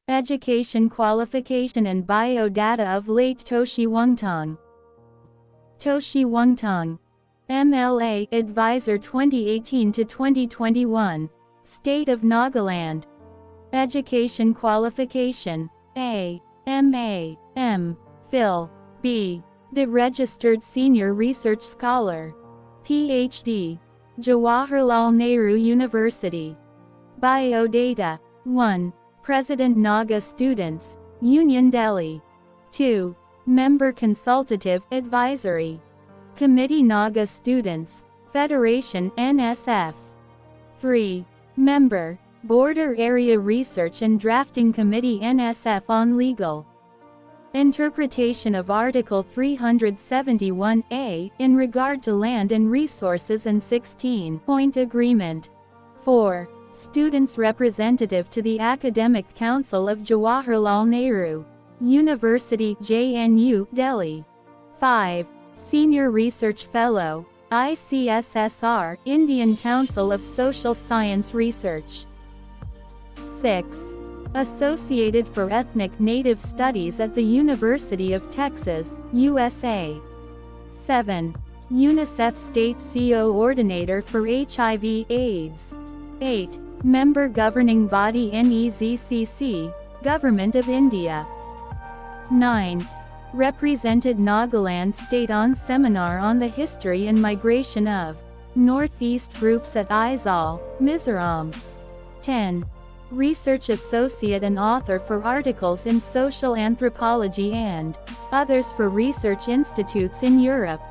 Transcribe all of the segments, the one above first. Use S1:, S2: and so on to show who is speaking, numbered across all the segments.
S1: Education Qualification and Biodata of late Toshi Wungtung. Toshi Wungtung, MLA Advisor 2018 to 2021, State of Nagaland. Education Qualification: A, MA, M, Phil, B, the Registered Senior Research Scholar. PhD, Jawaharlal Nehru University. Biodata: 1. President Naga Students, Union Delhi. 2. Member Consultative Advisory Committee Naga Students, Federation NSF. 3. Member, Border Area Research and Drafting Committee NSF on Legal Interpretation of Article 371A, in regard to land and resources and 16-point agreement. 4. Students Representative to the Academic Council of Jawaharlal Nehru University JNU, Delhi. 5. Senior Research Fellow, ICSSR, Indian Council of Social Science Research. 6. Associated for Ethnic Native Studies at the University of Texas, USA. 7. UNICEF State Co-Ordinator for HIV/AIDS. 8. Member Governing Body NEZCC, Government of India. 9. Represented Nagaland State on Seminar on the History and Migration of Northeast Groups at AIZAWL, Mizoram. 10. Research Associate and author for articles in social anthropology and others for research institutes in Europe.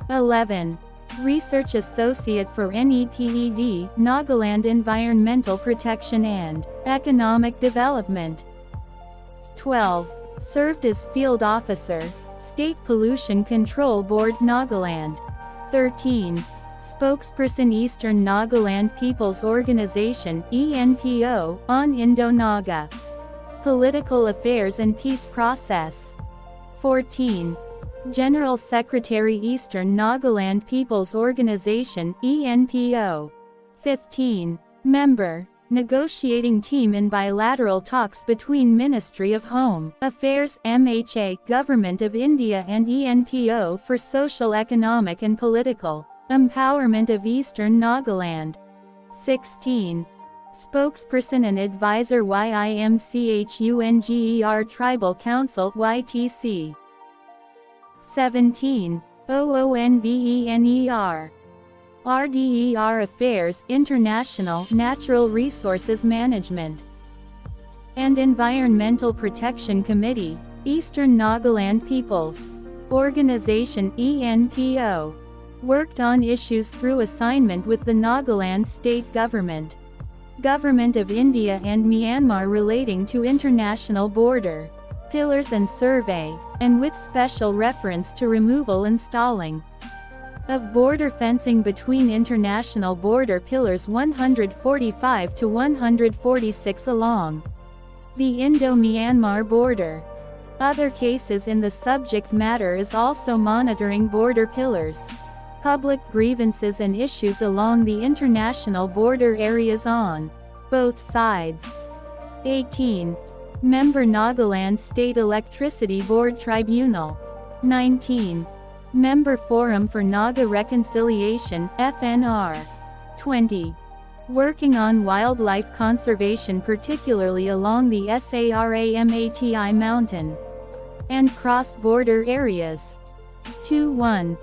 S1: 11. Research Associate for NEPED, Nagaland Environmental Protection and Economic Development. 12. Served as Field Officer, State Pollution Control Board, Nagaland. 13. Spokesperson Eastern Nagaland People's Organization ENPO, on Indo-Naga Political Affairs and Peace Process. 14. General Secretary Eastern Nagaland People's Organization ENPO. 15. Member, Negotiating Team in Bilateral Talks between Ministry of Home Affairs MHA, Government of India and ENPO for Social, Economic and Political Empowerment of Eastern Nagaland. 16. Spokesperson and Advisor YIMCHUNGER Tribal Council YTC. 17. OONVENER. RDER Affairs, International Natural Resources Management and Environmental Protection Committee, Eastern Nagaland Peoples Organization ENPO. Worked on issues through assignment with the Nagaland State Government, Government of India and Myanmar relating to international border pillars and survey, and with special reference to removal and stalling of border fencing between international border pillars 145 to 146 along the Indo-Myanmar border. Other cases in the subject matter is also monitoring border pillars, public grievances and issues along the international border areas on both sides. 18. Member Nagaland State Electricity Board Tribunal. 19. Member Forum for Naga Reconciliation FNR. 20. Working on wildlife conservation particularly along the SARAMATI mountain and cross-border areas. 21.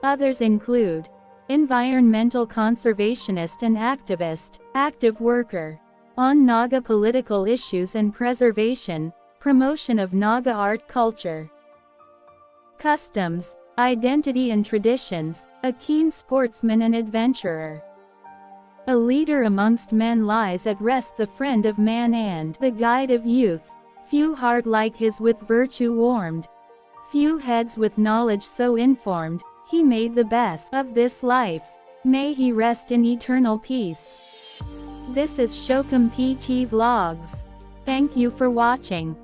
S1: Others include environmental conservationist and activist, active worker on Naga political issues and preservation, promotion of Naga art culture, customs, identity and traditions, a keen sportsman and adventurer. A leader amongst men lies at rest, the friend of man and the guide of youth. Few heart like his with virtue warmed, few heads with knowledge so informed. He made the best of this life. May he rest in eternal peace. This is Shokam PT Vlogs. Thank you for watching.